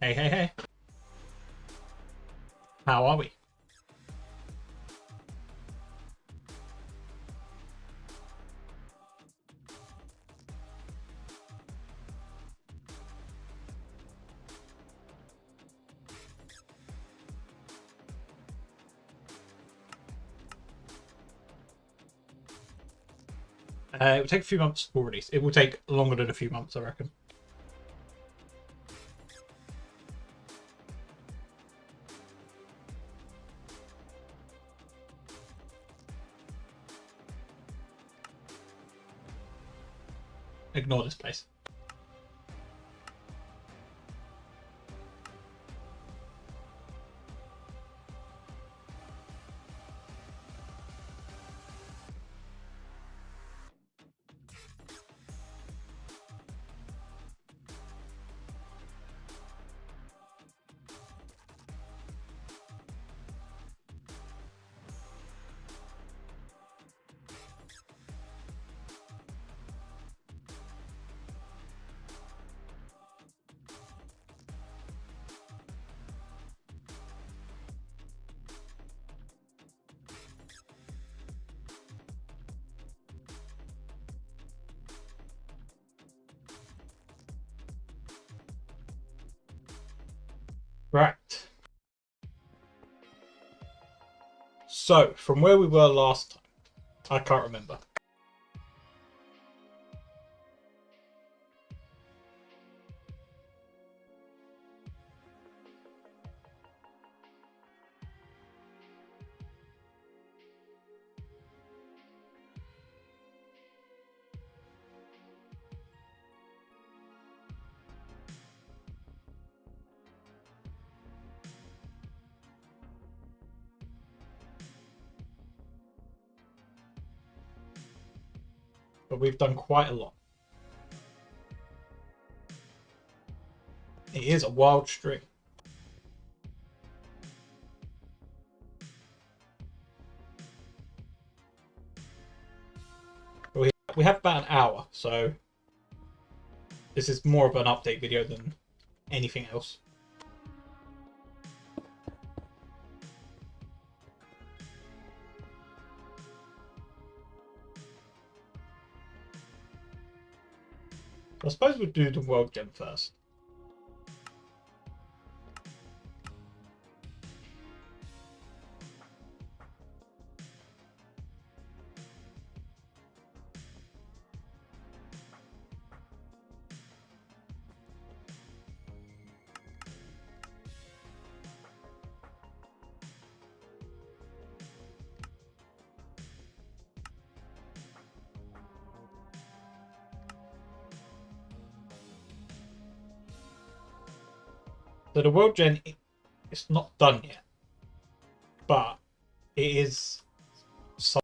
Hey, hey, hey. How are we? It will take a few months for release. It will take longer than a few months, I reckon. Ignore this place. Right. So, from where we were last time, I can't remember. But we've done quite a lot. It is a wild string. We have about an hour, so this is more of an update video than anything else. I suppose we'll do the world gem first. So the world gen, it's not done yet, but it is. So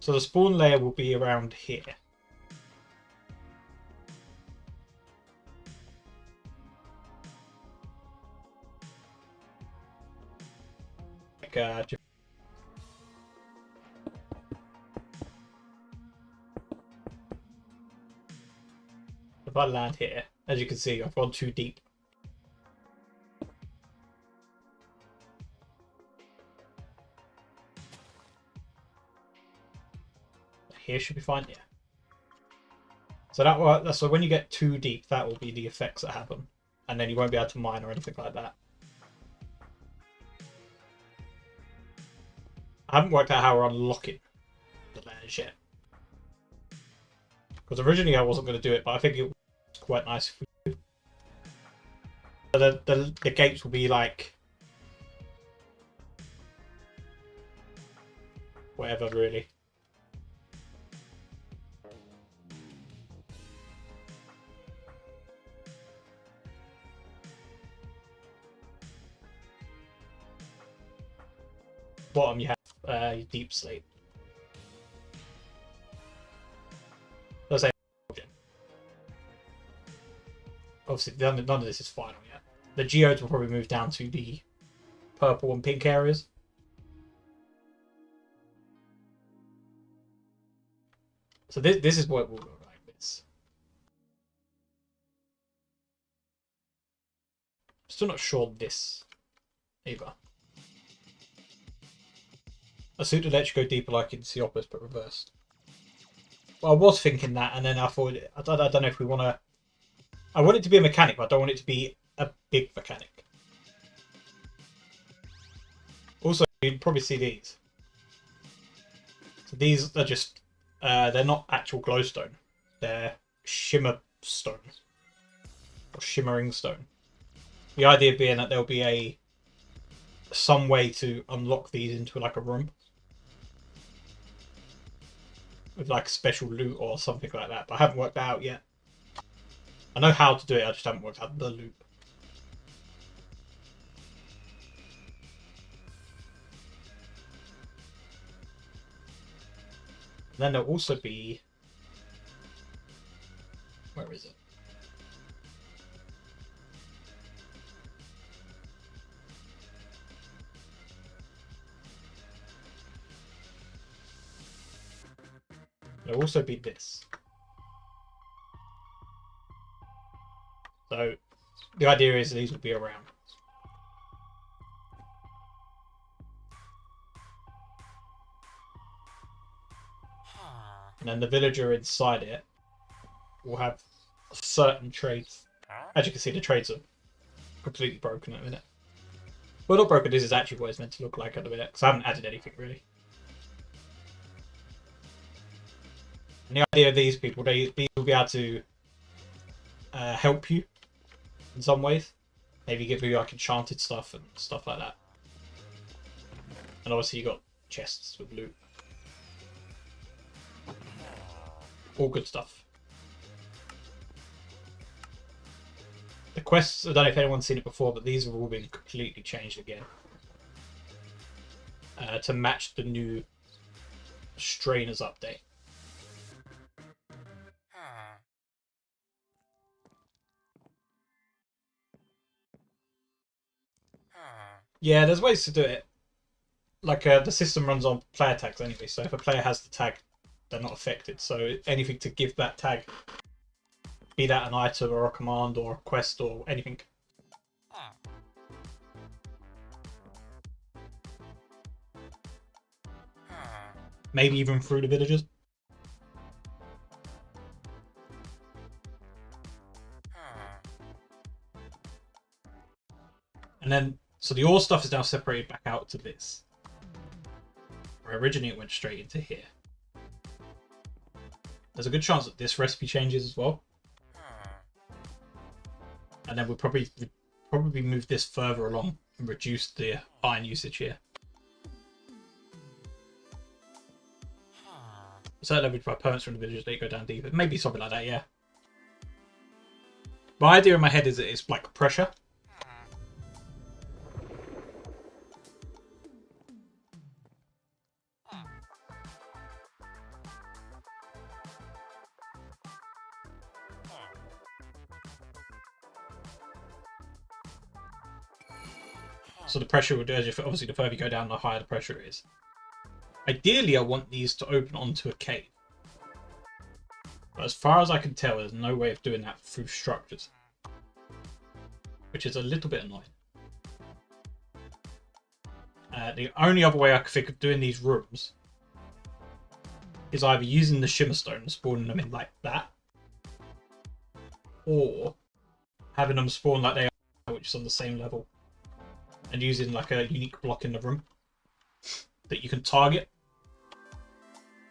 the spawn layer will be around here. Like, if I land here, as you can see, I've gone too deep. Here should be fine, yeah. So so when you get too deep, that will be the effects that happen, and then you won't be able to mine or anything like that. I haven't worked out how we're unlocking the layers yet, because originally I wasn't going to do it, but I think it was quite nice if we do. So the gates will be like whatever, really. Bottom you have deep slate. Let's say obviously none of this is final yet. The geodes will probably move down to the purple and pink areas. So this is what we'll go like this. Still not sure this either. A suit that lets you go deeper like in Caveopolis, but reversed. Well, I was thinking that, and then I thought, I don't know if we want to... I want it to be a mechanic, but I don't want it to be a big mechanic. Also, you'd probably see these. So these are just... they're not actual glowstone. They're shimmer stone. Or shimmering stone. The idea being that there'll be some way to unlock these into like a room. With like special loot or something like that. But I haven't worked that out yet. I know how to do it, I just haven't worked out the loop. And then there'll also be... Where is it? There'll also be this. So the idea is these will be around. And then the villager inside it will have certain trades. As you can see, the trades are completely broken at the minute. Well, not broken, this is actually what it's meant to look like at the minute, because I haven't added anything really. And the idea of these people, these will be able to help you in some ways. Maybe give you like enchanted stuff and stuff like that. And obviously you got chests with loot. All good stuff. The quests, I don't know if anyone's seen it before, but these have all been completely changed again. To match the new Strainers update. Yeah, there's ways to do it. Like, the system runs on player tags anyway, so if a player has the tag, they're not affected. So anything to give that tag, be that an item or a command or a quest or anything. Maybe even through the villagers. And then, so the ore stuff is now separated back out to this. Where originally it went straight into here. There's a good chance that this recipe changes as well. And then we'll probably move this further along and reduce the iron usage here. Certain leverage by opponents from the villagers, they go down deeper. Maybe something like that, yeah. My idea in my head is that it's like pressure. So the pressure will do, obviously the further you go down, the higher the pressure is. Ideally, I want these to open onto a cave. But as far as I can tell, there's no way of doing that through structures. Which is a little bit annoying. The only other way I could think of doing these rooms is either using the shimmer stone and spawning them in like that. Or having them spawn like they are, which is on the same level. And using like a unique block in the room that you can target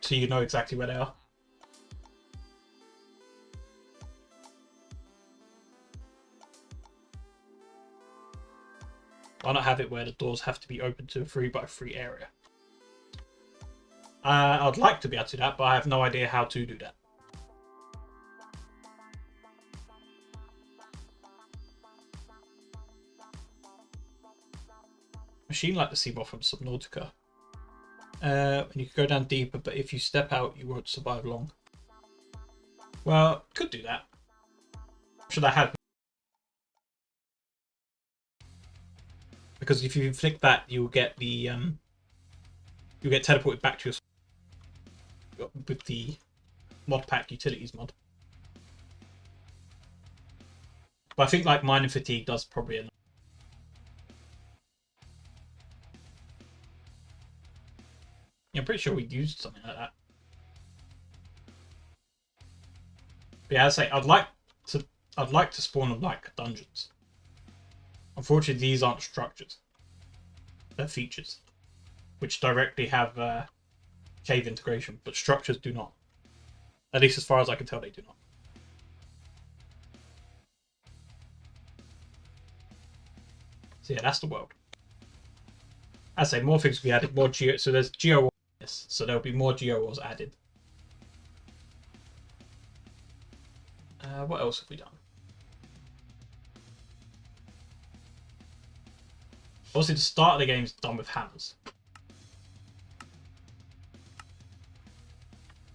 so you know exactly where they are. Why not have it where the doors have to be open to a 3x3 area? I'd like to be able to do that, but I have no idea how to do that. Machine like the sea moth from Subnautica. And you can go down deeper, but if you step out, you won't survive long. Well, could do that. Should I have? Because if you flick that, you'll get the you'll get teleported back to your with the Modpack utilities mod. But I think like mining fatigue does probably enough. Yeah, I'm pretty sure we used something like that. But yeah, as I say, I'd like to spawn them like dungeons. Unfortunately, these aren't structures. They're features, which directly have cave integration, but structures do not. At least as far as I can tell, they do not. So yeah, that's the world. As I say, more things will be added, more geo. So there's geo, so there'll be more geo wars added. What else have we done? Obviously, the start of the game is done with hammers.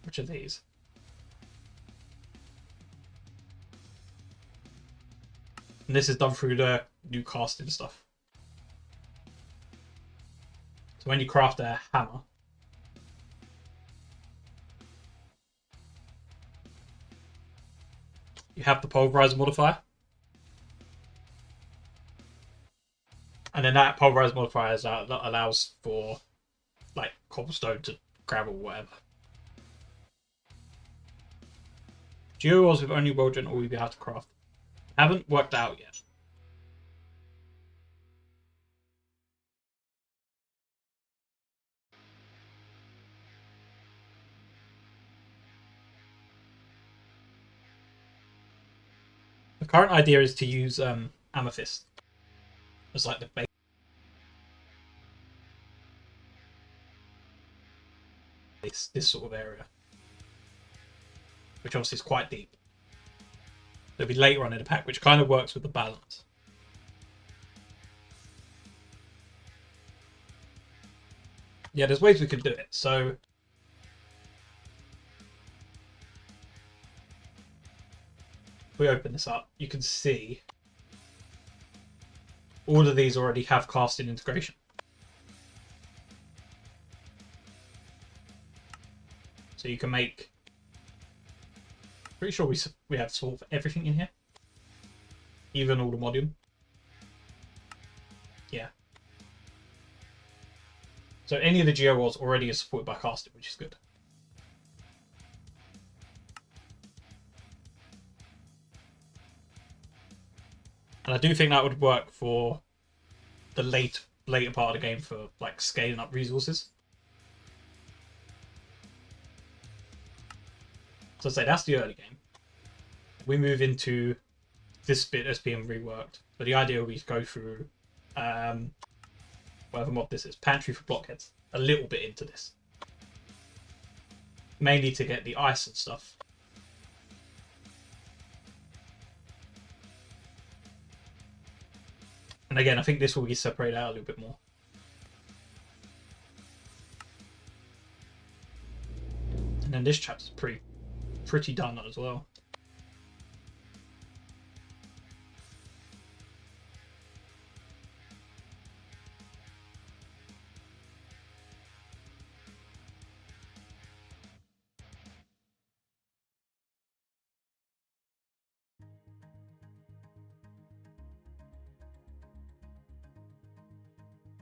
Which are these? And this is done through the new casting stuff. So when you craft a hammer, you have the pulverizer modifier. And then that pulverizer modifier allows for like cobblestone to gravel, whatever. Geowars with only world gen all we have to craft. Haven't worked out yet. The current idea is to use amethyst as like the base. This sort of area, which obviously is quite deep. There'll be later on in the pack, which kind of works with the balance. Yeah, there's ways we could do it. So if we open this up, you can see all of these already have casting integration. So you can make... Pretty sure we have sort of everything in here. Even all the modium. Yeah. So any of the geo walls already is supported by casting, which is good. And I do think that would work for the later part of the game for like scaling up resources. So I'd say that's the early game. We move into this bit that's being reworked. But the idea will be to go through whatever mod this is, pantry for blockheads, a little bit into this. Mainly to get the ice and stuff. And again, I think this will be separated out a little bit more. And then this chapter's pretty done as well.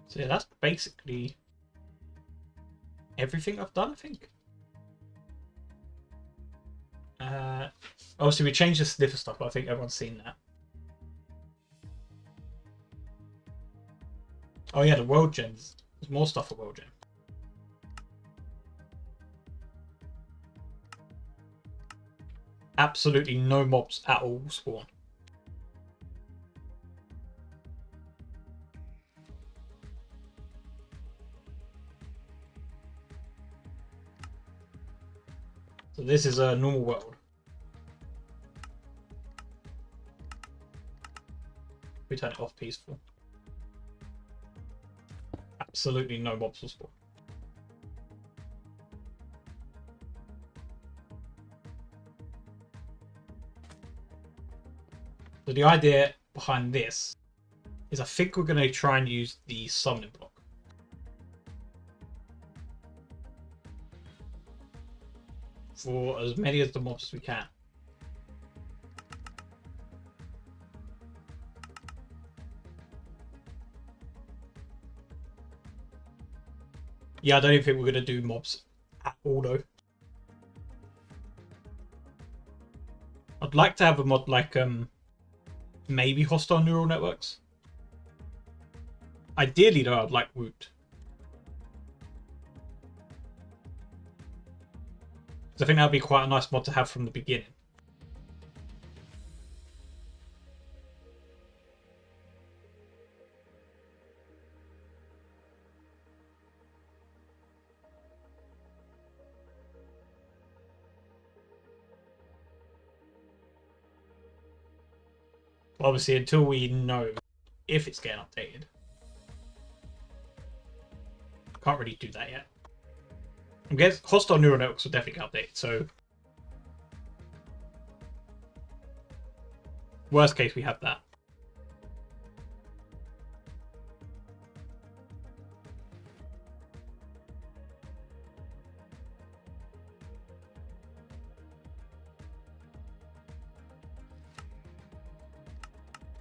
So yeah, that's basically everything I've done, I think. Obviously we changed the sniffer stuff, but I think everyone's seen that. Oh yeah, the world gens. There's more stuff for world gen. Absolutely no mobs at all spawn. So this is a normal world. We turn it off peaceful. Absolutely no mobs will spawn. So the idea behind this is I think we're going to try and use the summoning block. For as many of the mobs as we can. Yeah, I don't even think we're gonna do mobs at all though. I'd like to have a mod like maybe hostile neural networks. Ideally though, I'd like Woot. Because I think that would be quite a nice mod to have from the beginning. Obviously, until we know if it's getting updated, can't really do that yet. I guess hostile neural networks will definitely get updated, so worst case we have that.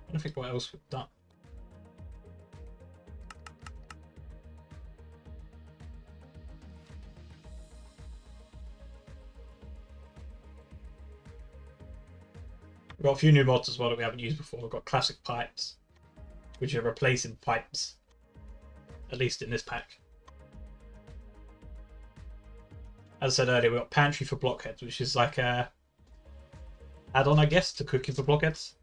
I don't think what else we've done. We've got a few new mods as well that we haven't used before. We've got classic pipes, which are replacing pipes, at least in this pack. As I said earlier, we've got pantry for blockheads, which is like a add-on, I guess, to cooking for blockheads,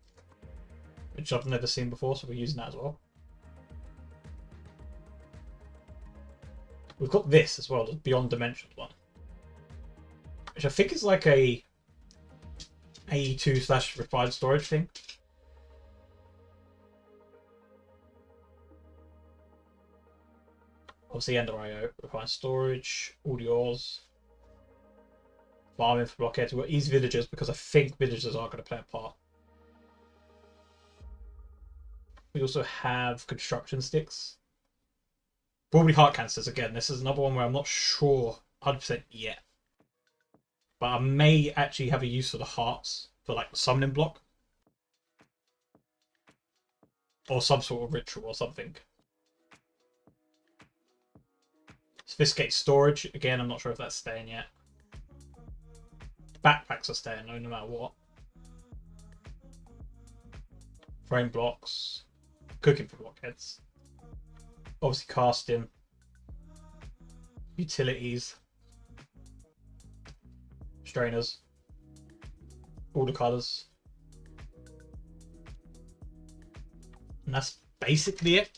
which I've never seen before, so we're using that as well. We've got this as well, the Beyond Dimensions one, which I think is like a AE2/refined storage thing. Obviously, Ender IO, refined storage, all yours. Farming for blockheads. We've got easy villagers because I think villagers are going to play a part. We also have construction sticks. Probably heart cancers again. This is another one where I'm not sure 100% yet. But I may actually have a use for the hearts for like the summoning block. Or some sort of ritual or something. Sophisticated storage. Again, I'm not sure if that's staying yet. Backpacks are staying no matter what. Frame blocks. Cooking for blockheads. Obviously casting. Utilities. Strainers. All the colours. And that's basically it.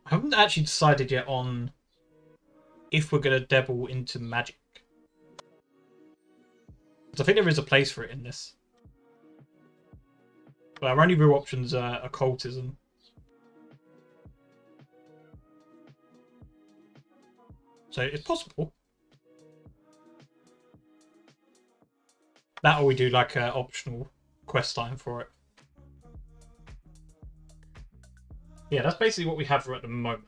I haven't actually decided yet on if we're going to dabble into magic. Because I think there is a place for it in this. But our only real options are occultism. So it's possible. That or we do like an optional quest time for it. Yeah, that's basically what we have at the moment.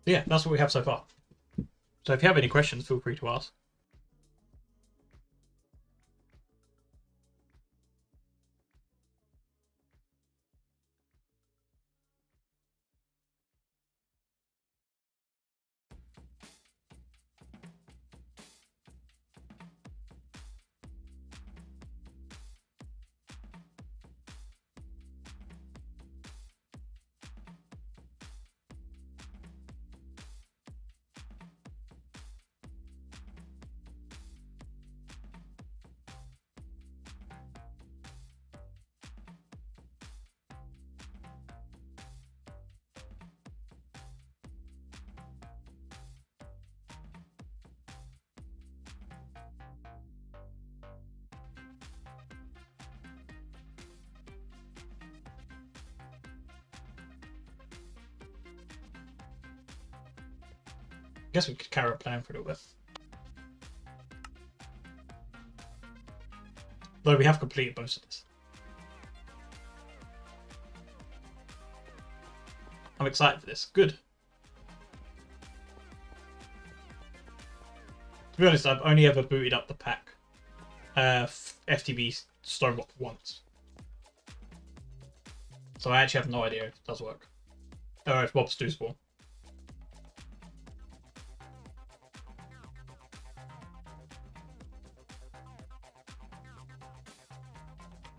Yeah, that's what we have so far. So if you have any questions, feel free to ask. I guess we could carry on playing for a little bit. Though we have completed most of this. I'm excited for this. Good. To be honest, I've only ever booted up the pack FTB Stoneblock once. So I actually have no idea if it does work. Or if mobs do spawn.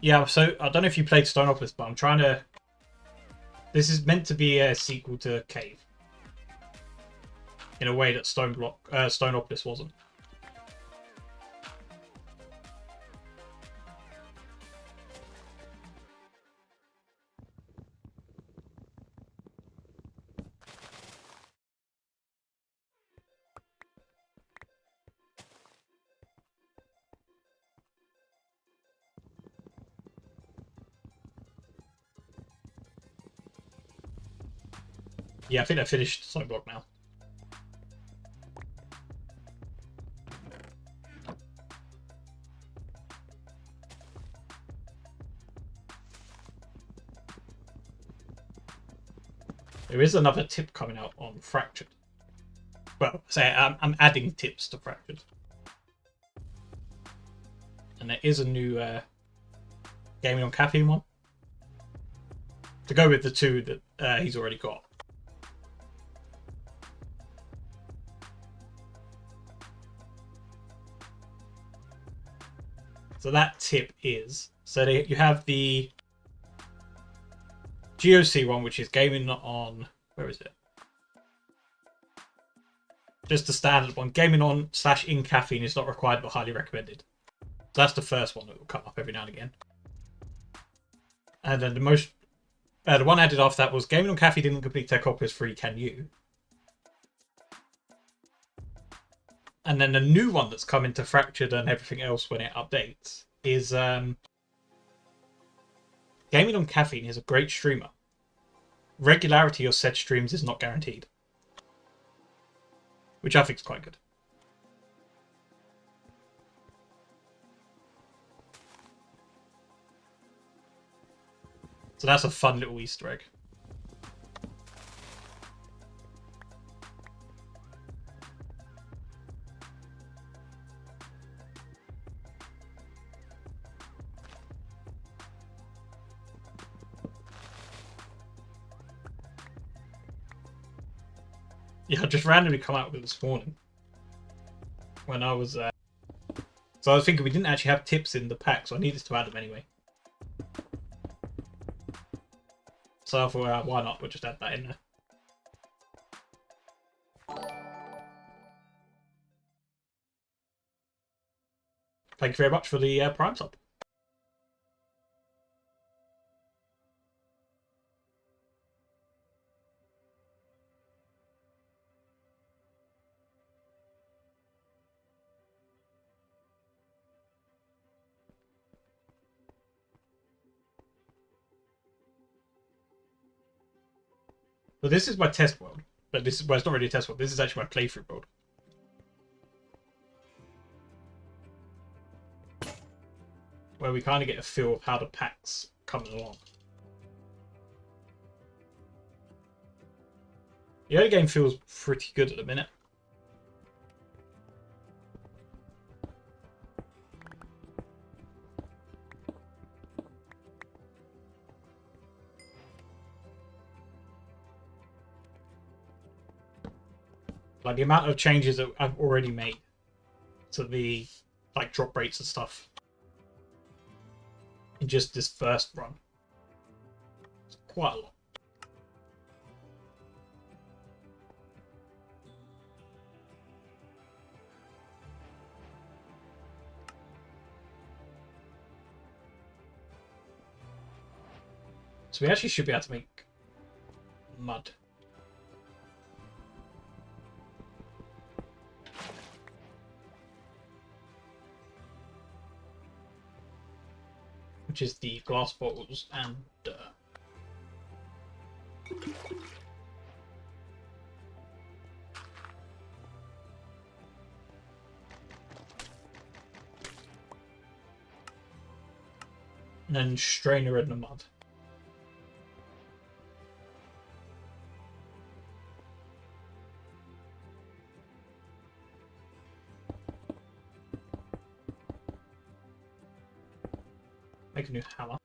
Yeah, so I don't know if you played Caveopolis, but I'm trying to... This is meant to be a sequel to Cave. In a way that Caveopolis wasn't. Yeah, I think I finished Zoneblock now. There is another tip coming out on Fractured. Well, say I'm adding tips to Fractured. And there is a new Gaming on Caffeine one. To go with the two that he's already got. So that tip is... So you have the GOC one, which is gaming on... Where is it? Just the standard one. Gaming on / in caffeine is not required but highly recommended. So that's the first one that will come up every now and again. And then the one added after that was gaming on caffeine didn't complete Caveopolis free, can you? And then the new one that's come into Fractured and everything else when it updates is gaming on caffeine is a great streamer. Regularity of said streams is not guaranteed. Which I think is quite good. So that's a fun little Easter egg. Yeah, I just randomly come out with it this morning. When I was... So I was thinking we didn't actually have tips in the pack, so I needed to add them anyway. So I thought, why not? We'll just add that in there. Thank you very much for the Prime sub. So this is my test world. But this is, well, it's not really a test world. This is actually my playthrough world. Where we kind of get a feel of how the pack's coming along. The early game feels pretty good at the minute. Like the amount of changes that I've already made to the like drop rates and stuff in just this first run. It's quite a lot. So we actually should be able to make mud. Which is the glass bottles and then strainer in the mud. Make a new hammer.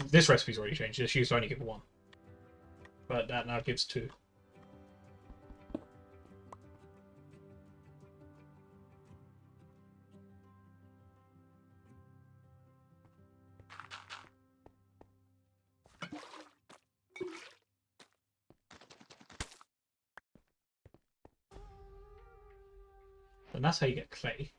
This recipe's already changed. This used to only give one. But that now gives two. And that's how you get clay.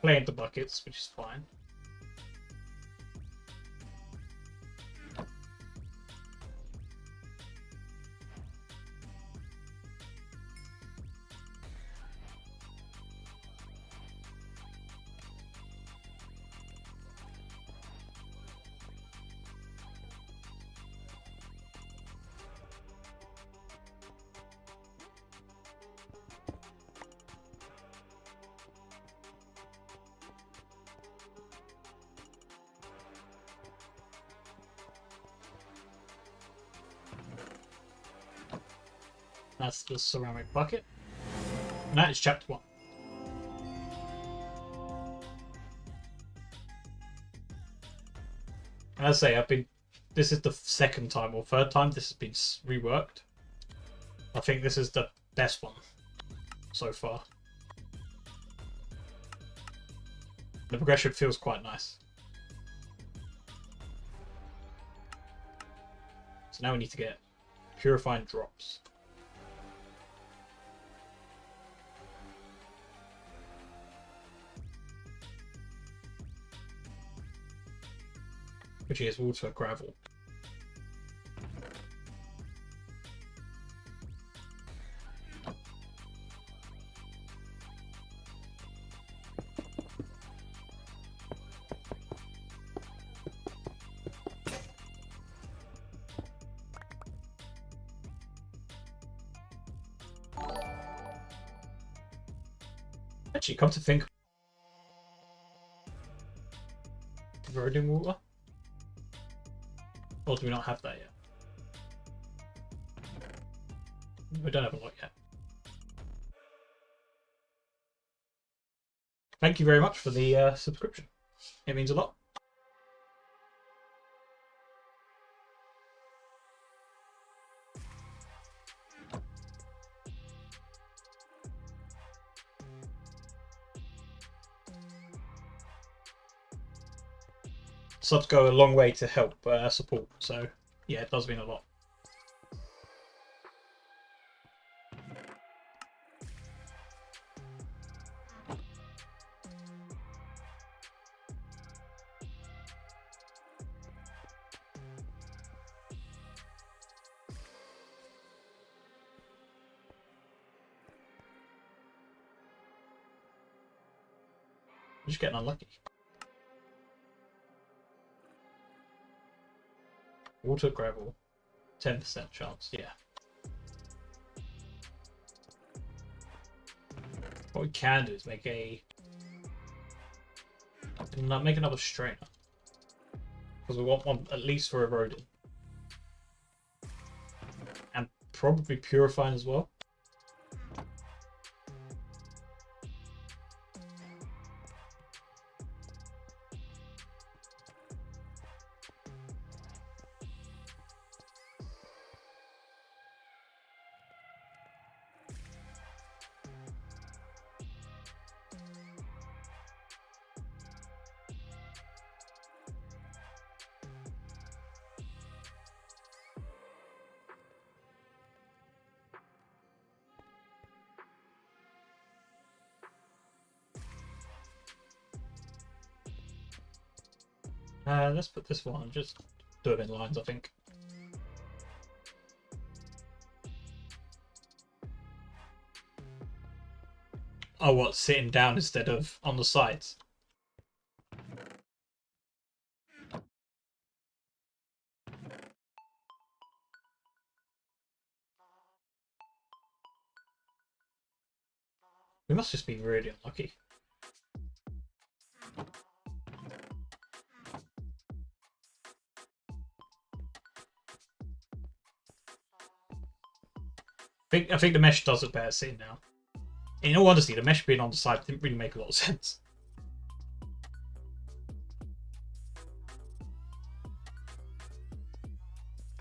Clay into buckets, which is fine. That's the ceramic bucket. And that is chapter 1. As I say, this is the second time or third time this has been reworked. I think this is the best one so far. The progression feels quite nice. So now we need to get purifying drops. Which is water gravel. Actually, come to think, eroding water. Or do we not have that yet? We don't have a lot yet. Thank you very much for the subscription. It means a lot. Subs go a long way to help support, so yeah, it does mean a lot. I'm just getting unlucky. Water, gravel, 10% chance. Yeah. What we can do is make another strainer, because we want one at least for eroding, and probably purifying as well. Let's put this one, just do it in lines, I think. Oh, what, sitting down instead of on the sides? We must just be really unlucky. I think the mesh does it better sitting down. In all honesty, the mesh being on the side didn't really make a lot of sense.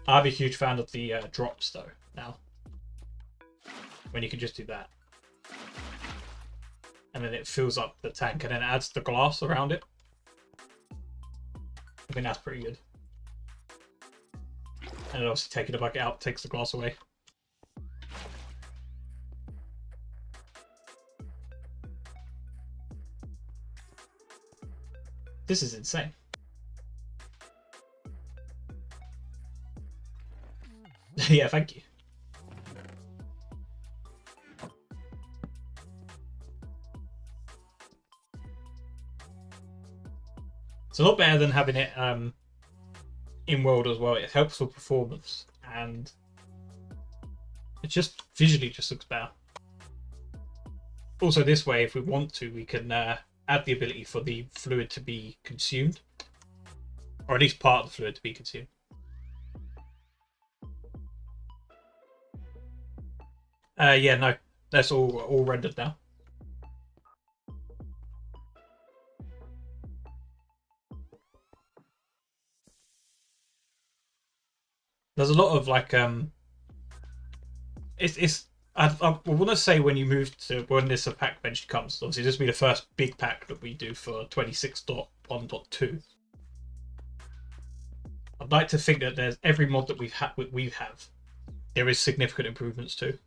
I'm a huge fan of the drops though now, when you can just do that, and then it fills up the tank and then adds the glass around it. I think that's pretty good. And then obviously taking the bucket out takes the glass away. This is insane. Yeah, thank you. It's a lot better than having it in world as well. It helps with performance, and it just visually just looks better. Also, this way, if we want to, we can add the ability for the fluid to be consumed, or at least part of the fluid to be consumed. Yeah, no, that's all rendered now. There's a lot of like I want to say when you move to when this pack eventually comes, obviously this will be the first big pack that we do for 26.1.2. I'd like to think that there's every mod that we have, there is significant improvements to.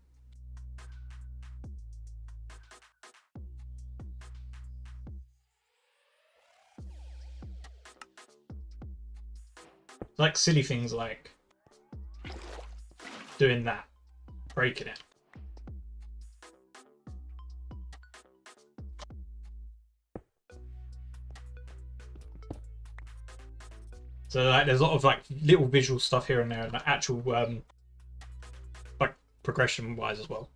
Like silly things like doing that, breaking it. So like, there's a lot of like little visual stuff here and there, and like, actual like progression wise as well.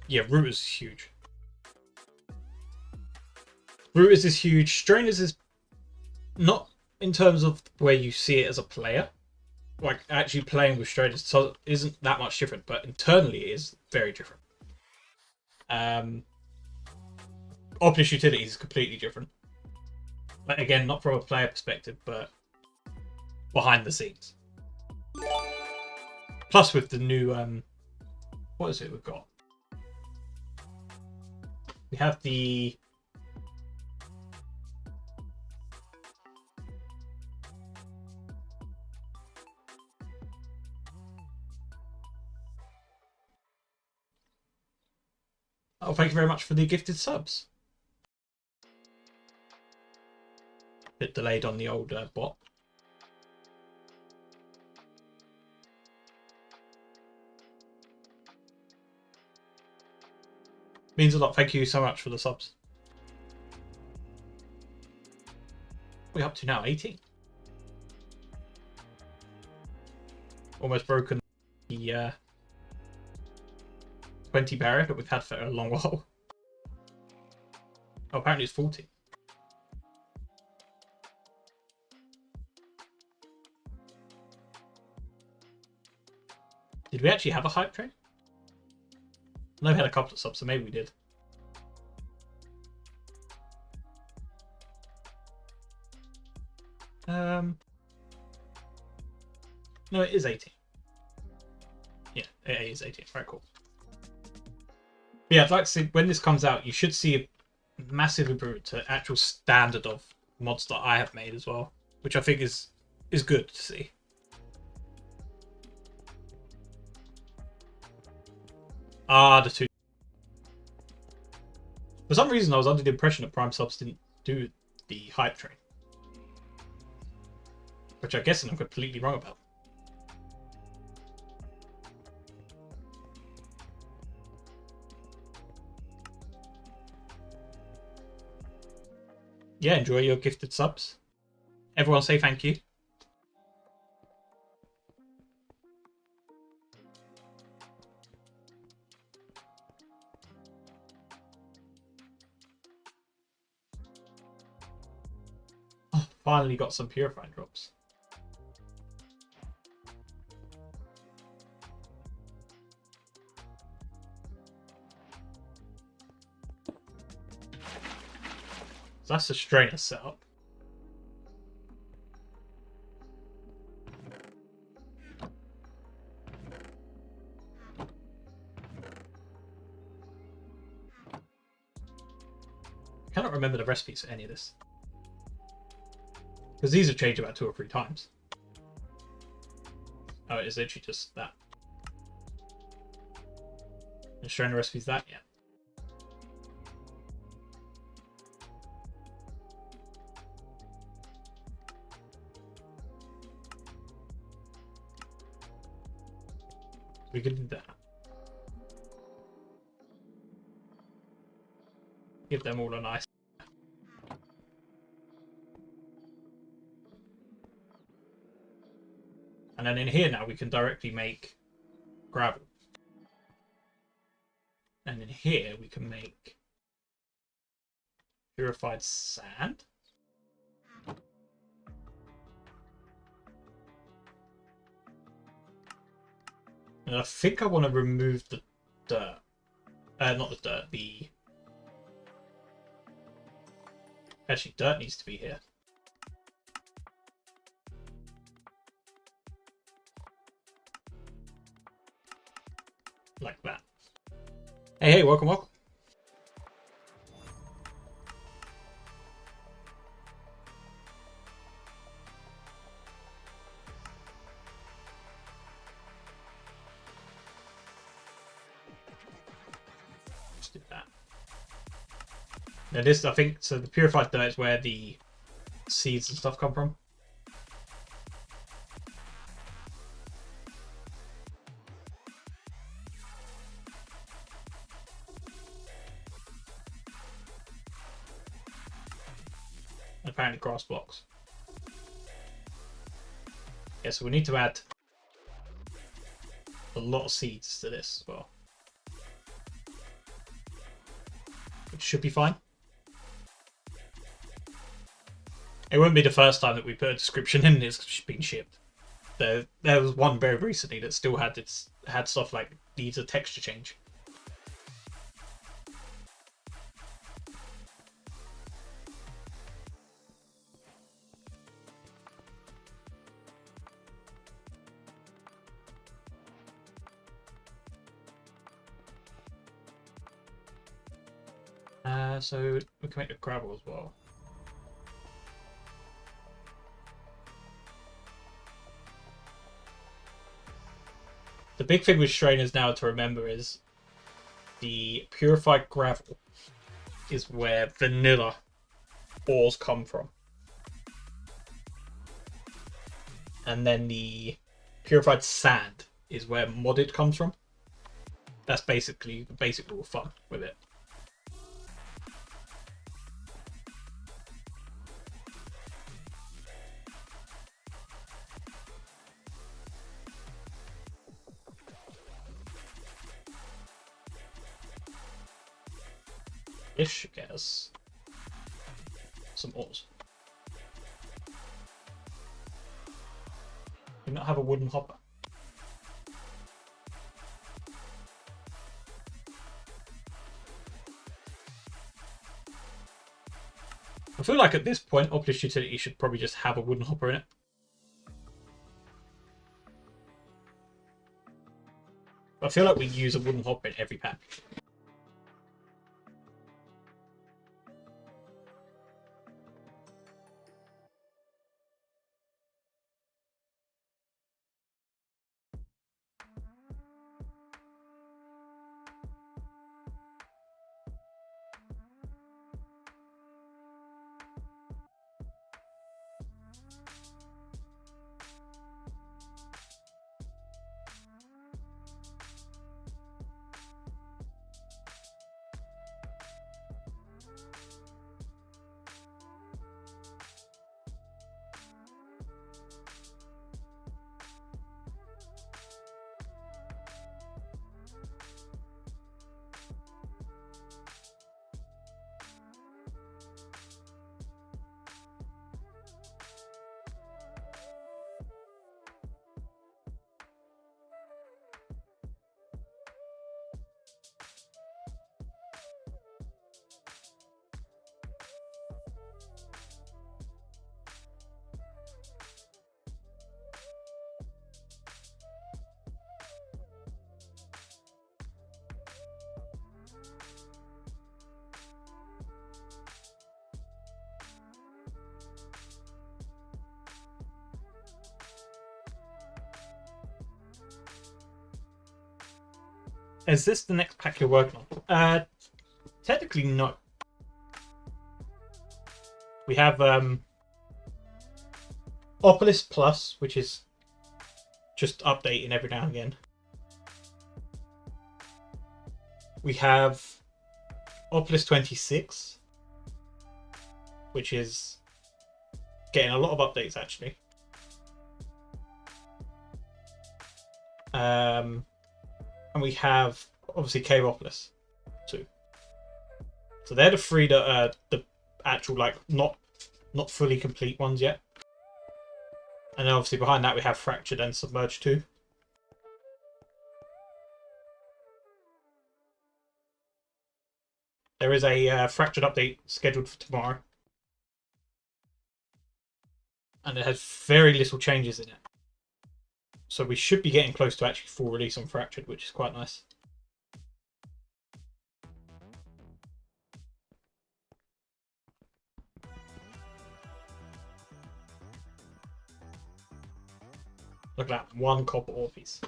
Yeah, rooters is huge. Rooters is huge. Strainers is not in terms of where you see it as a player. Like actually playing with strainers so isn't that much different, but internally it is very different. Obvious utilities is completely different. But again, not from a player perspective, but behind the scenes. Plus with the new what is it we've got? We have the oh, thank you very much for the gifted subs. Bit delayed on the old bot. Means a lot. Thank you so much for the subs. What are we up to now? 18. almost broken the 20 barrier that we've had for a long while. Oh, apparently it's 40. Did we actually have a hype train? I know we had a couple of subs, so maybe we did. No, it is 18. Yeah, it is 18. Right, cool. But yeah, I'd like to see when this comes out, you should see a massive improvement to actual standard of mods that I have made as well, which I think is good to see. Ah, the two. For some reason, I was under the impression that Prime subs didn't do the hype train, which I guess I'm completely wrong about. Yeah, enjoy your gifted subs. Everyone say thank you. Oh, finally got some purifying drops. So that's the strainer setup. I cannot remember the recipes for any of this, because these have changed about 2 or 3 times. Oh, it is literally just that. The strainer recipe's that, yeah. We could do that. Give them all a nice. And then in here now we can directly make gravel. And in here we can make purified sand. And I think I want to remove the dirt. Not the dirt, the... Actually, dirt needs to be here. Like that. Hey, welcome, welcome. Just do that. Now this, I think, so the purified dirt is where the seeds and stuff come from. Apparently grass blocks. Yeah, so we need to add a lot of seeds to this as well, which should be fine. It won't be the first time that we put a description in it's being shipped. There was one very recently that still had stuff like needs a texture change. So we can make the gravel as well. The big thing with strainers now to remember is the purified gravel is where vanilla ores come from. And then the purified sand is where modded comes from. That's basically the basic rule of thumb with it. This should get us some ores. Do not have a wooden hopper. I feel like at this point, Opolis Utility should probably just have a wooden hopper in it. I feel like we use a wooden hopper in every pack. Is this the next pack you're working on? Technically, no. We have Opolis Plus, which is just updating every now and again. We have Opolis 26, which is getting a lot of updates actually. And we have obviously Caveopolis too. So they're the three that are the actual like not fully complete ones yet. And then obviously behind that we have Fractured and Submerged 2. There is a Fractured update scheduled for tomorrow. And it has very little changes in it. So we should be getting close to actually full release on Fractured, which is quite nice. Look at that, 1 copper ore piece.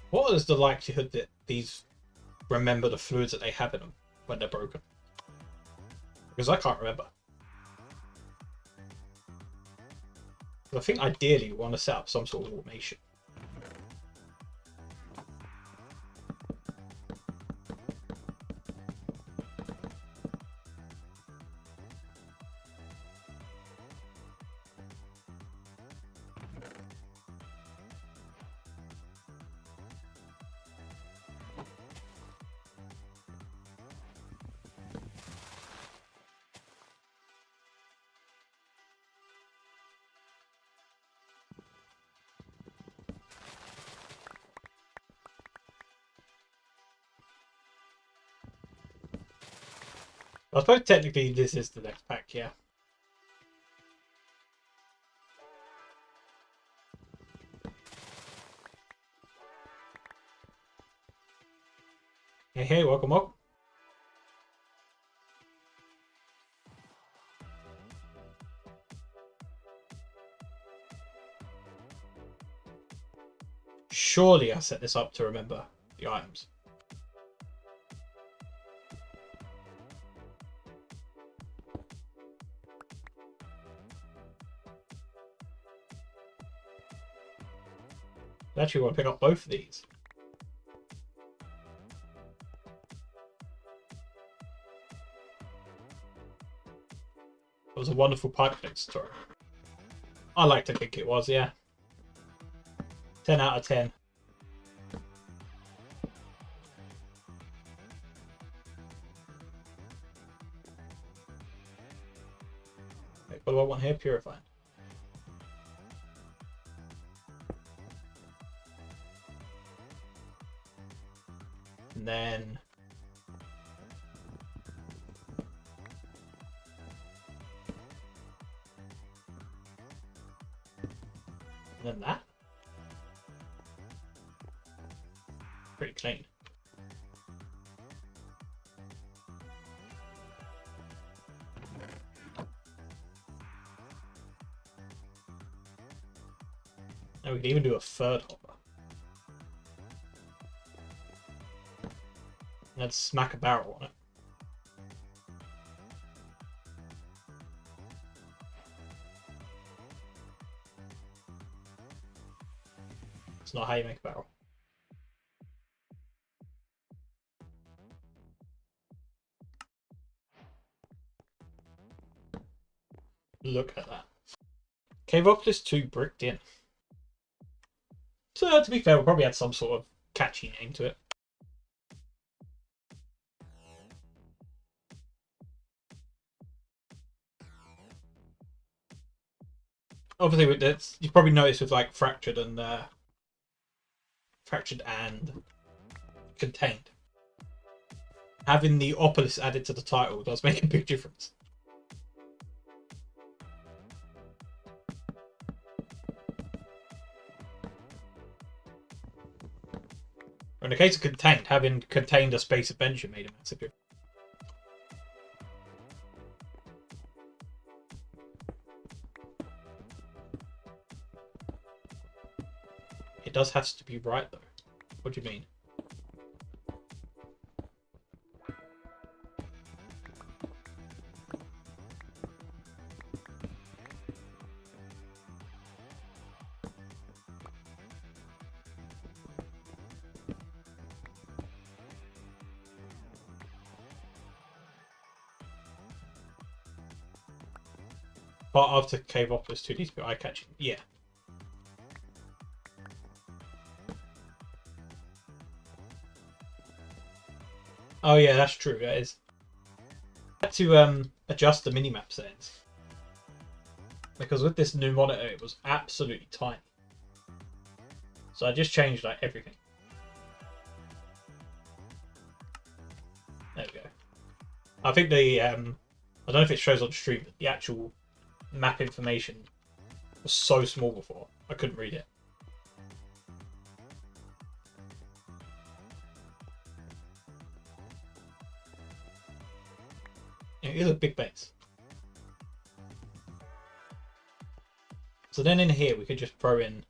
What is the likelihood that these remember the fluids that they have in them when they're broken? Because I can't remember. I think ideally you want to set up some sort of automation. I suppose technically this is the next pack, yeah. Hey, welcome up. Surely I set this up to remember the items. I actually want to pick up both of these. It was a wonderful pipe story. I like to think it was, yeah. 10 out of 10. Wait, what do I want here? Purifying. And then... and then that. Pretty clean. And we can even do a third hopper. And then smack a barrel on it. It's not how you make a barrel. Look at that. Caveopolis 2 bricked in. So, to be fair, we'll probably add some sort of catchy name to it. Obviously, you probably noticed with like fractured and contained, having the Opolis added to the title does make a big difference. In the case of contained, having contained a space adventure made a massive difference. It does have to be right though. What do you mean? But after Caveopolis 2 needs to be eye-catching. Yeah. Oh yeah, that's true. That is. I had to adjust the minimap settings because with this new monitor, it was absolutely tiny. So I just changed like everything. There we go. I think the I don't know if it shows on stream, but the actual map information was so small before I couldn't read it. It is a big base. So then in here we could just throw in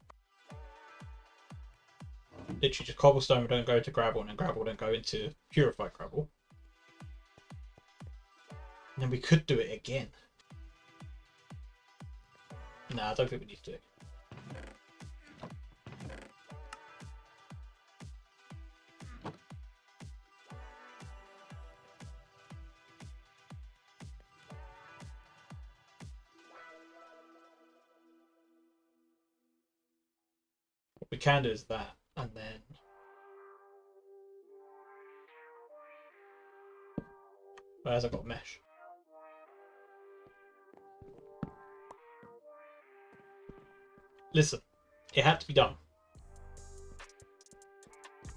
literally just cobblestone, we don't go into gravel, and then gravel don't go into purified gravel. And then we could do it again. No, I don't think we need to do it. What we can do is that, and then where's I got mesh? Listen, it had to be done.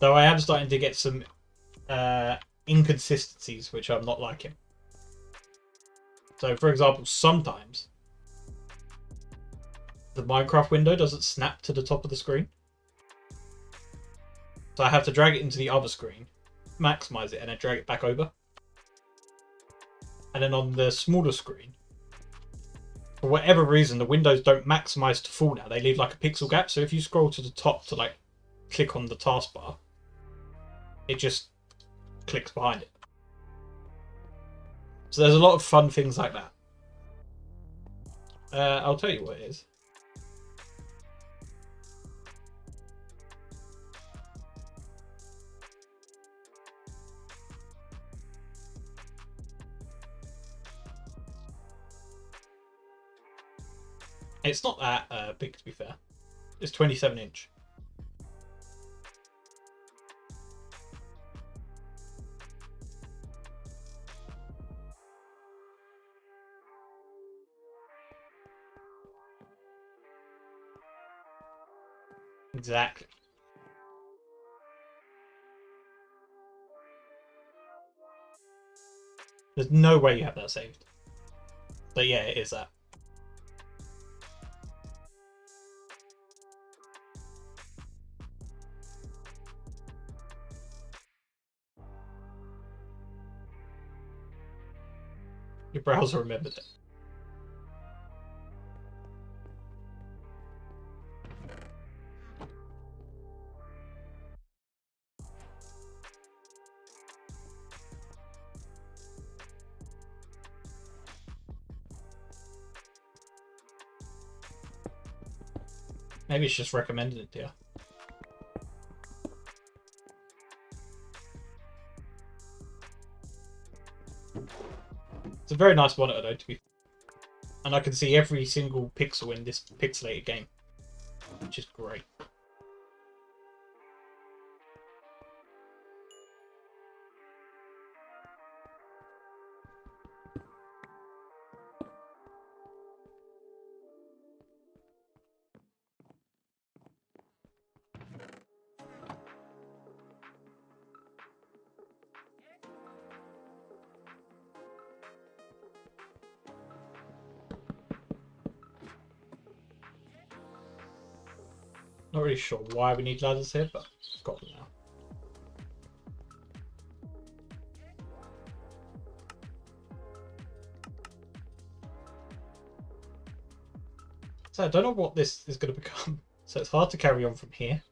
Though I am starting to get some inconsistencies which I'm not liking. So, for example, sometimes the Minecraft window doesn't snap to the top of the screen. So I have to drag it into the other screen, maximize it, and then drag it back over. And then on the smaller screen, for whatever reason, the windows don't maximize to full now. They leave like a pixel gap. So if you scroll to the top to like click on the taskbar, it just clicks behind it. So there's a lot of fun things like that. I'll tell you what it is. It's not that big, to be fair. It's 27-inch. Exactly. There's no way you have that saved. But yeah, it is that. Your browser remembered it. Maybe it's just recommended it to you. It's a very nice monitor though, to be, and I can see every single pixel in this pixelated game, which is great. Not really sure why we need ladders here, but I've got them now. So I don't know what this is going to become. So it's hard to carry on from here.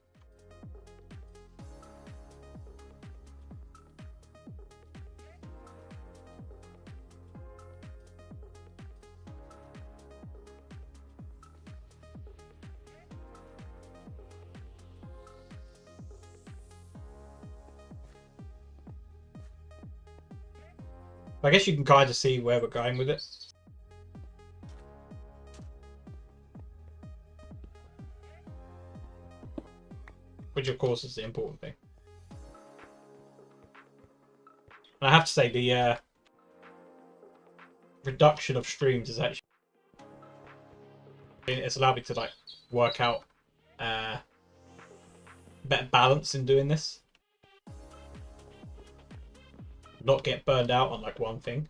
I guess you can kind of see where we're going with it. Which of course is the important thing. And I have to say the reduction of streams is actually, it's allowed me to like work out better balance in doing this. Not get burned out on like one thing.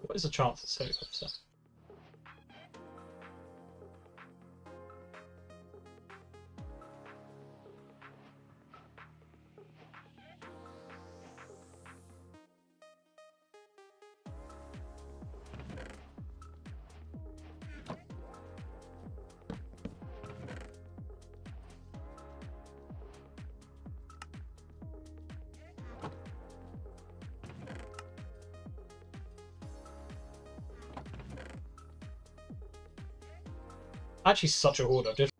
What is the chance it's 75%? Actually, such a hoarder. Just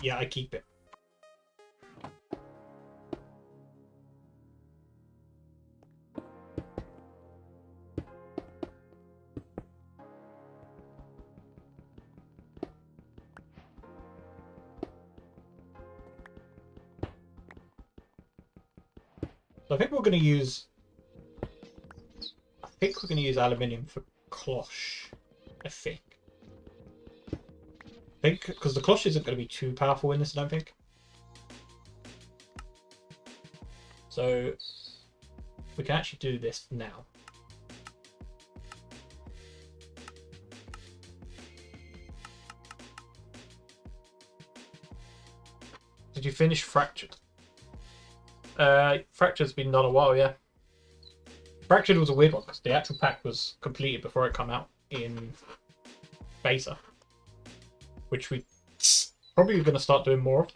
yeah, I keep it. So I think we're going to use. I think we're going to use aluminium for cloche. I think because the cloche isn't going to be too powerful in this, I don't think. So we can actually do this now. Did you finish Fractured? Fractured's been done a while, yeah. Fractured was a weird one because the actual pack was completed before it came out in beta, which we probably going to start doing more of.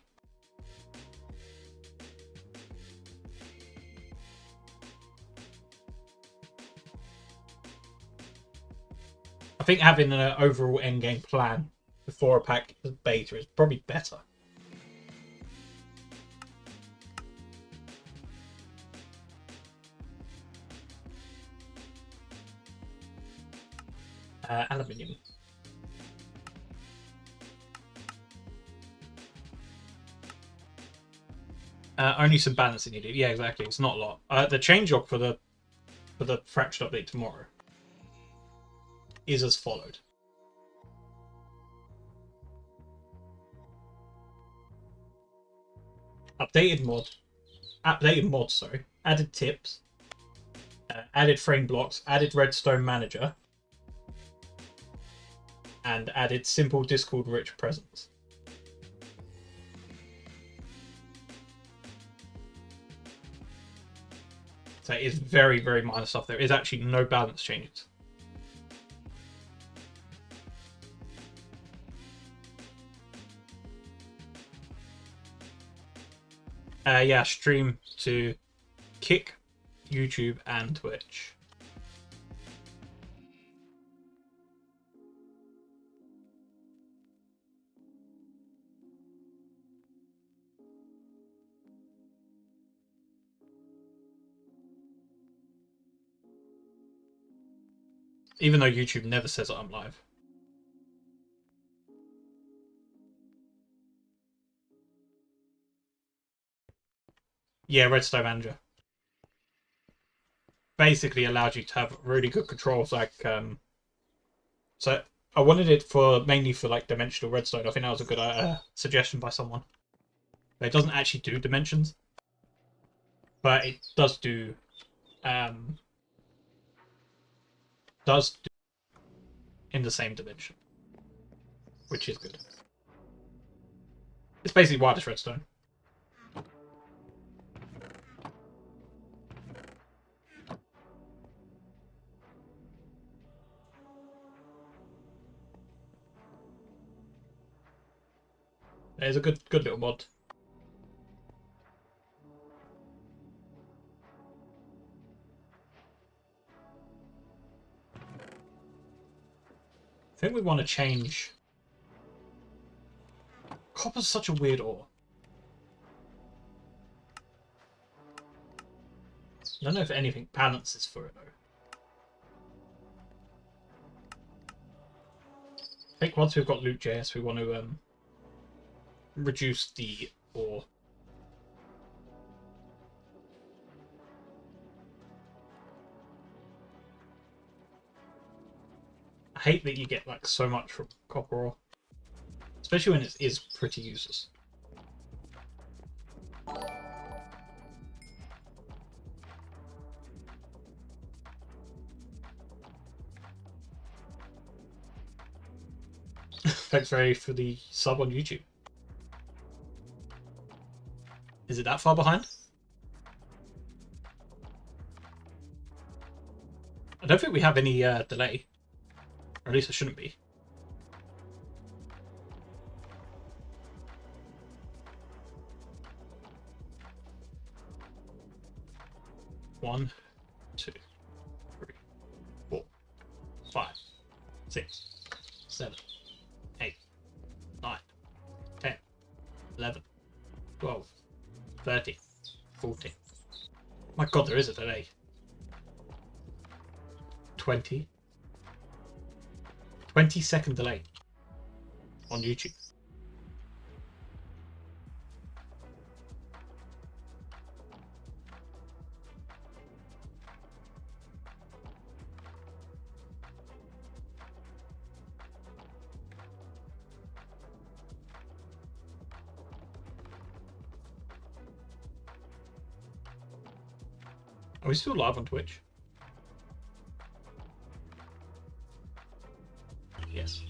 I think having an overall endgame plan before a pack is beta is probably better. Aluminium. Only some balancing needed. Yeah, exactly. It's not a lot. The change log for the fractured update tomorrow is as followed. Updated mod, sorry. Added tips. Added frame blocks. Added redstone manager. And added simple Discord rich presence. So it is very, very minor stuff. There is actually no balance changes. Yeah, stream to Kick, YouTube, and Twitch. Even though YouTube never says that I'm live. Yeah, Redstone Manager. Basically allowed you to have really good controls, like so I wanted it for mainly for like dimensional redstone. I think that was a good suggestion by someone. But it doesn't actually do dimensions, but it does do in the same dimension, which is good. It's basically wireless redstone. It's a good little mod. I think we want to change. Copper's such a weird ore. I don't know if anything balances for it though. I think once we've got loot.js, we want to reduce the ore. I hate that you get like so much from copper ore, especially when it is pretty useless. Thanks very for the sub on YouTube. Is it that far behind? I don't think we have any delay. Or at least it shouldn't be. One, 2, 3, 4, 5, 6, 7, 8, 9, 10, 11, 12, 13, 14. My god, there is a delay. 20. 20-second delay on YouTube. Are we still live on Twitch? Yes.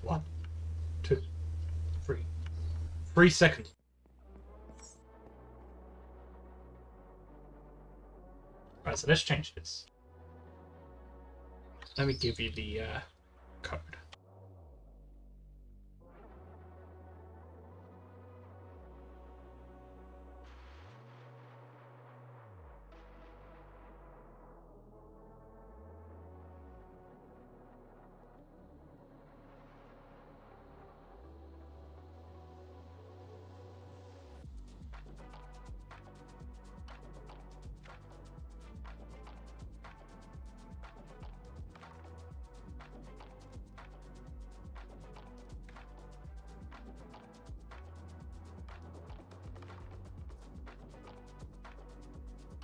1, 2, 3. 3 seconds. Right, so let's change this. Let me give you the code.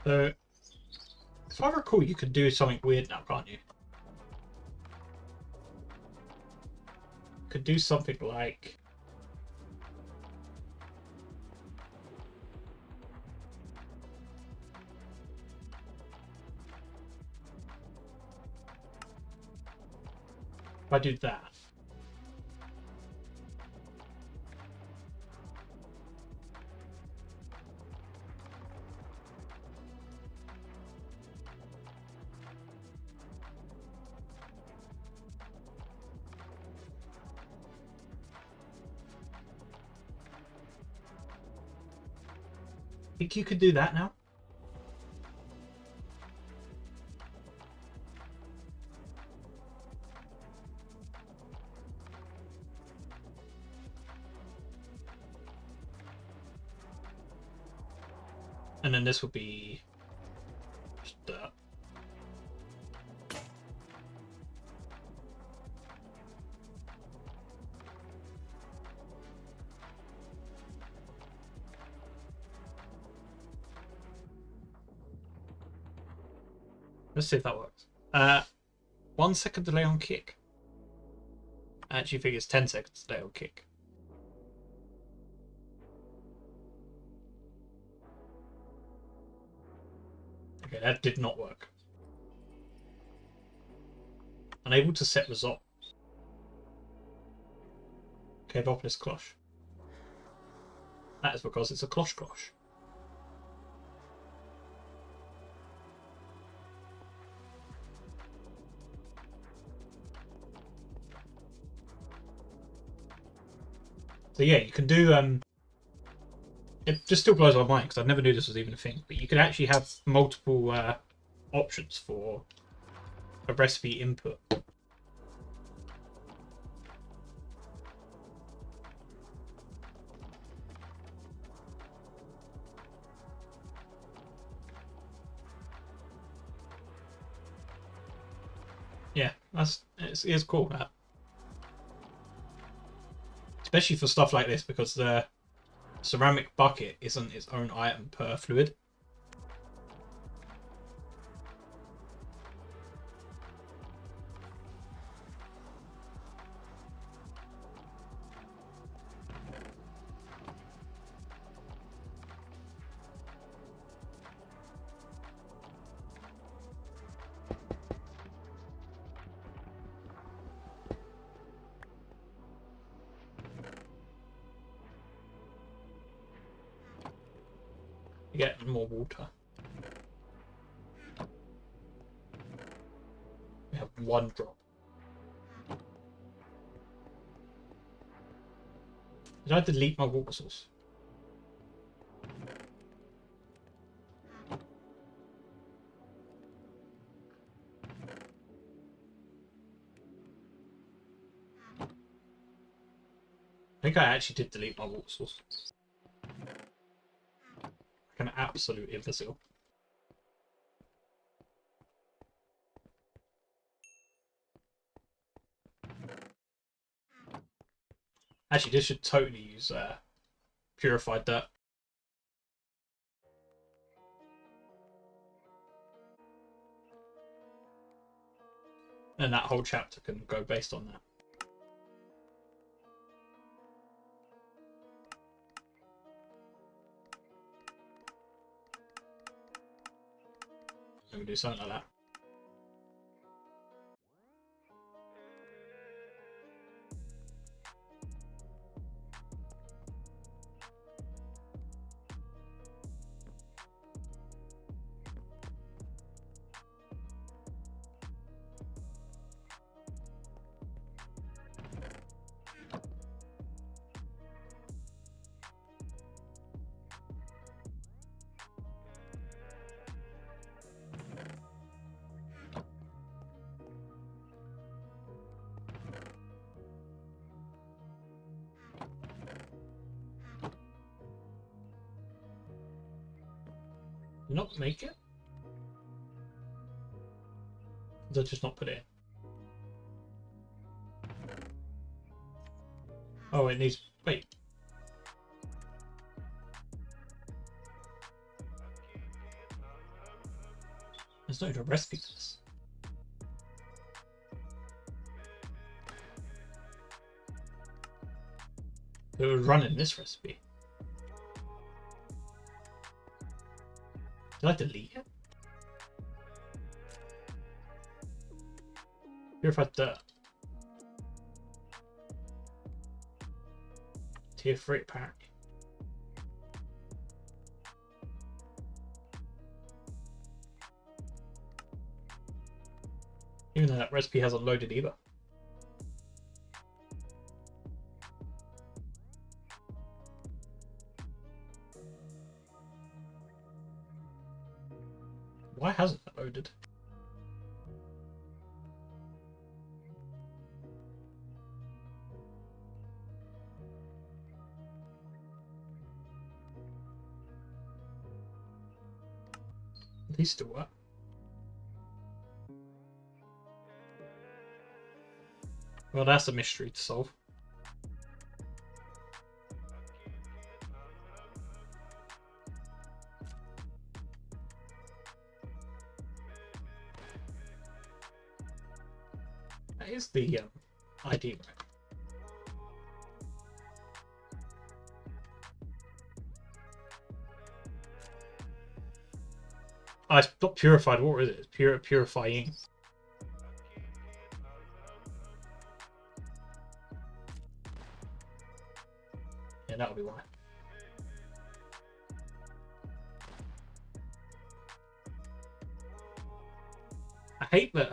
So, if I recall, you could do something weird now, can't you? You could do something like... If I do that... Think you could do that now? And then this would be just that. Let's see if that works. 1 second delay on kick. I actually think it's 10 seconds delay on kick. Okay, that did not work. Unable to set result. Caveopolis cloche. That is because it's a cloche. So yeah, you can do it just still blows my mind because I never knew this was even a thing. But you can actually have multiple options for a recipe input. Yeah, it's cool that. Especially for stuff like this, because the ceramic bucket isn't its own item per fluid. You get more water. We have 1 drop. Did I delete my water source? I think I actually did delete my water source. Like an absolute imbecile. Actually, this should totally use purified dirt. And that whole chapter can go based on that. And we do something like that. Not make it? Did I just not put it in? Oh, it needs... Wait. There's not even a recipe for this. It would run in this recipe. Did I delete it? Purified dirt. Tier 3 pack. Even though that recipe hasn't loaded either. Why hasn't it loaded? These still work. Well, that's a mystery to solve. That is the ID, right? Oh, it's not purified water, is it? It's purifying. Yeah, that'll be why. I hate that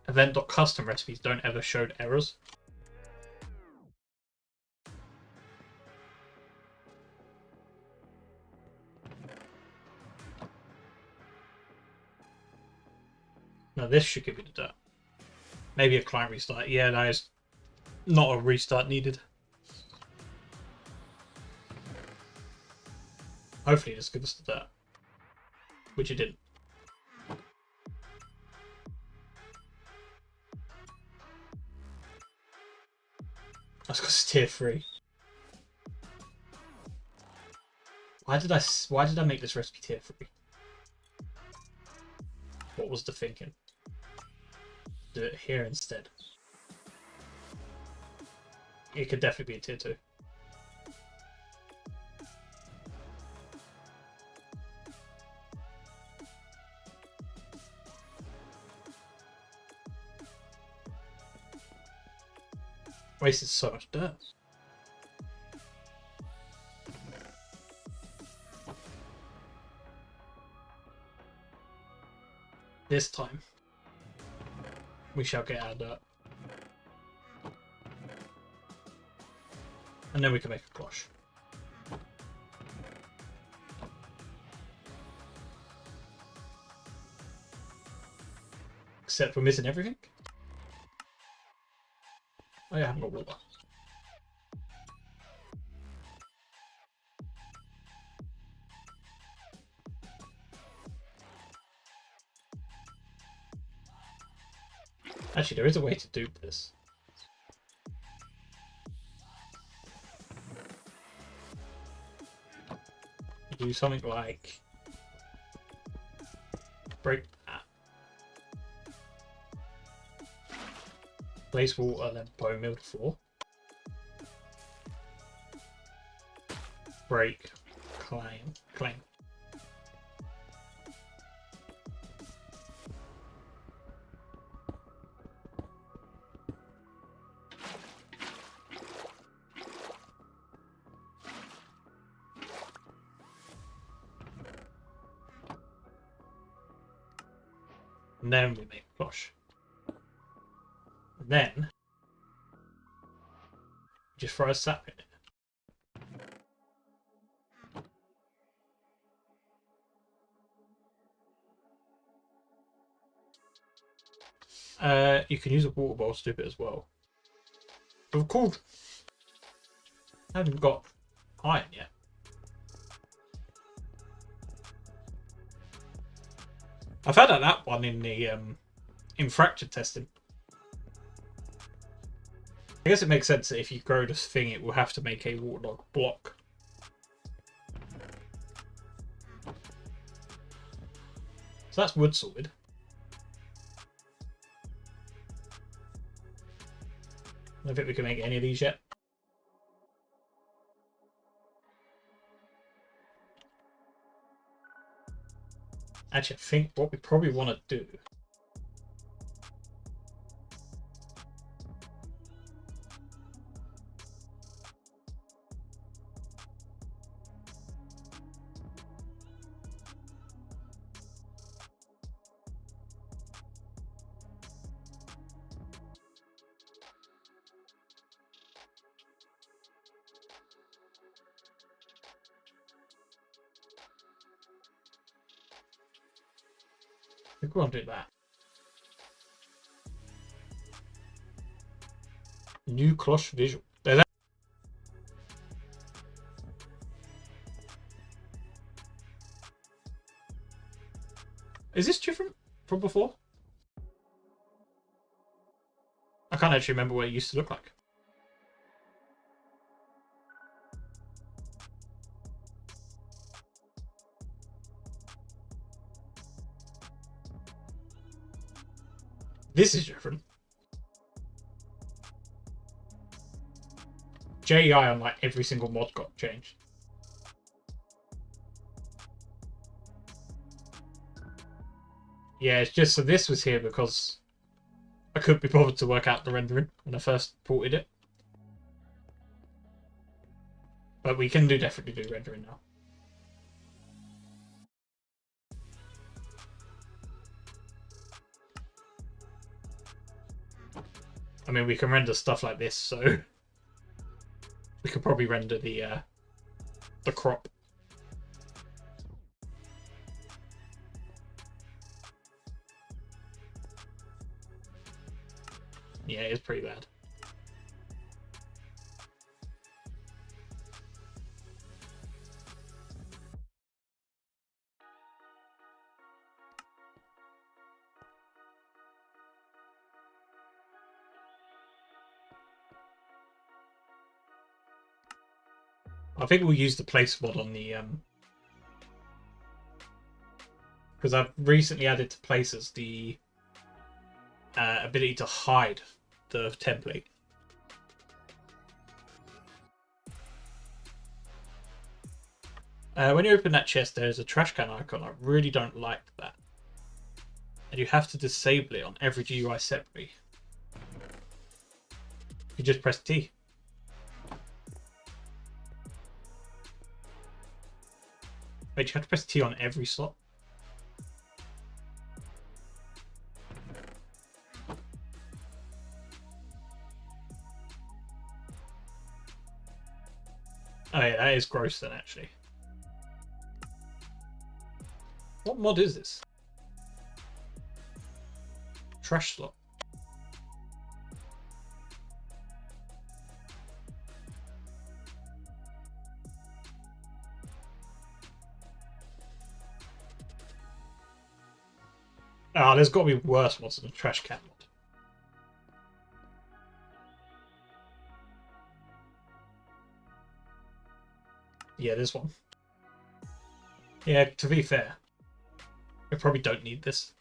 event.custom recipes don't ever show errors. No, this should give you the dirt. Maybe a client restart. Yeah, no, it's not a restart needed. Hopefully just give us the dirt. Which it didn't. That's because it's tier 3. Why did I make this recipe tier 3? What was the thinking? Do it here instead. It could definitely be a tier 2. Wasted so much dirt. This time, we shall get our dirt. And then we can make a cloche. Except we're missing everything. Oh yeah, I haven't got water. Actually, there is a way to do this. Do something like break that. Place water, then bone meal to 4. Break, claim. And then we make cloche. Then just throw a sap in it. You can use a water bowl to do it as well. But of course, I haven't got iron yet. I've had that one in the in fracture testing. I guess it makes sense that if you grow this thing, it will have to make a waterlogged block. So that's wood sorted. I don't think we can make any of these yet. Actually, I think what we probably want to do I think we'll do that. New cloche visual. Is this different from before? I can't actually remember what it used to look like. This is different. JEI on like every single mod got changed. Yeah, it's just so this was here because I couldn't be bothered to work out the rendering when I first ported it. But we can definitely do rendering now. I mean, we can render stuff like this, so we could probably render the crop. Yeah, it's pretty bad. I think we'll use the place mod on the because I've recently added to places the ability to hide the template. When you open that chest, there's a trash can icon. I really don't like that. And you have to disable it on every GUI separately. You just press T. Wait, you have to press T on every slot? Oh yeah, that is gross then, actually. What mod is this? Trash slot. Ah, there's got to be worse mods than a trash can mod. Yeah, this one. Yeah, to be fair, we probably don't need this.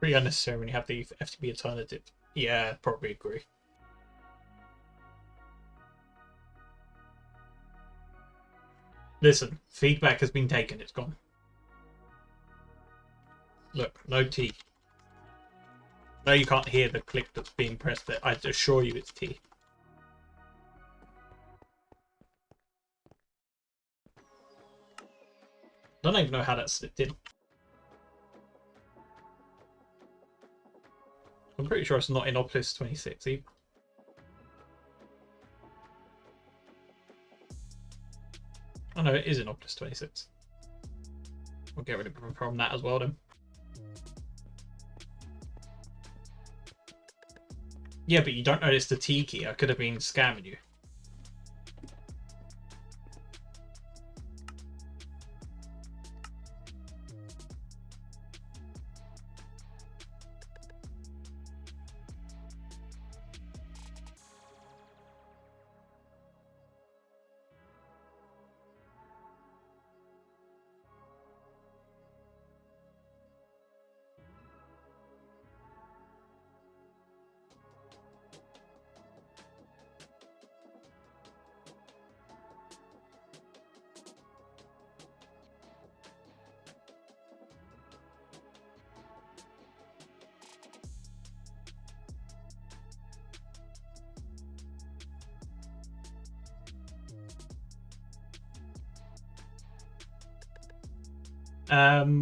Pretty unnecessary when you have the FTP alternative. Yeah, probably agree. Listen, feedback has been taken. It's gone. Look, no T. No, you can't hear the click that's being pressed there. I assure you it's T. I don't even know how that slipped in. I'm pretty sure it's not in Opus 26 either. Oh no, it is in Opus 26. We'll get rid of from that as well then. Yeah, but you don't notice the T key. I could have been scamming you.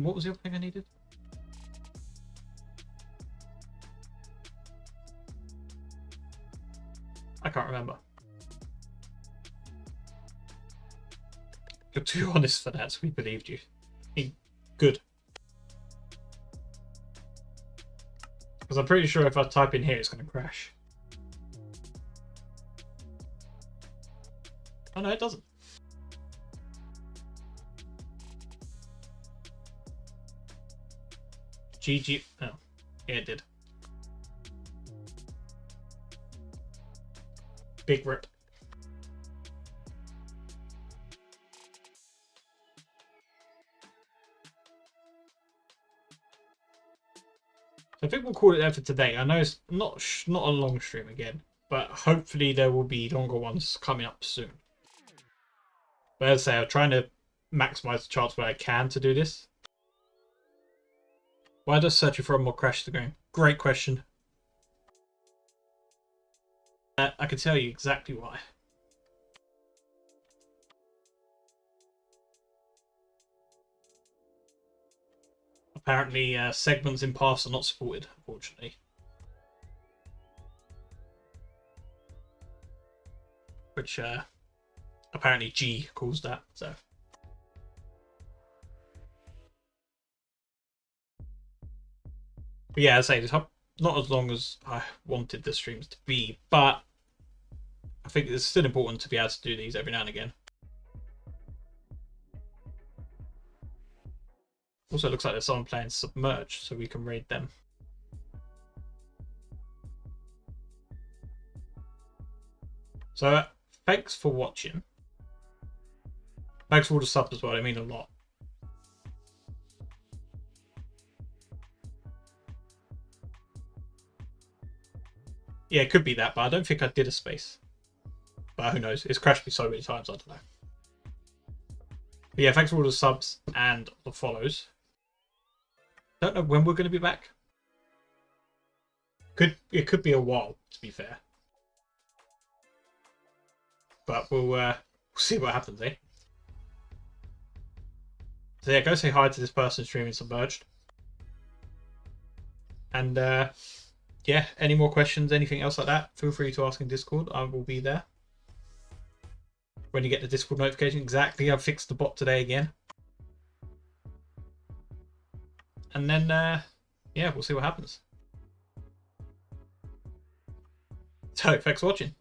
What was the other thing I needed? I can't remember. You're too honest for that, so we believed you. Good. Because I'm pretty sure if I type in here, it's going to crash. Oh no, it doesn't. GG. Oh, yeah, it did. Big rip. So I think we'll call it there for today. I know it's not a long stream again, but hopefully there will be longer ones coming up soon. But as I say, I'm trying to maximize the chance where I can to do this. Why does searching for a mod crash the game? Great question. I can tell you exactly why. Apparently, segments in paths are not supported, unfortunately. Which apparently G calls that, so. But yeah, as I say, it's not as long as I wanted the streams to be, but I think it's still important to be able to do these every now and again. Also, it looks like there's someone playing Submerged, so we can raid them. So, thanks for watching. Thanks for all the subs as well, they mean a lot. Yeah, it could be that, but I don't think I did a space. But who knows? It's crashed me so many times, I don't know. But yeah, thanks for all the subs and the follows. Don't know when we're going to be back. It could be a while, to be fair. But we'll see what happens, eh? So yeah, go say hi to this person streaming Submerged. And yeah, any more questions, anything else like that, feel free to ask in Discord. I will be there. When you get the Discord notification, exactly. I've fixed the bot today again. And then, yeah, we'll see what happens. So, thanks for watching.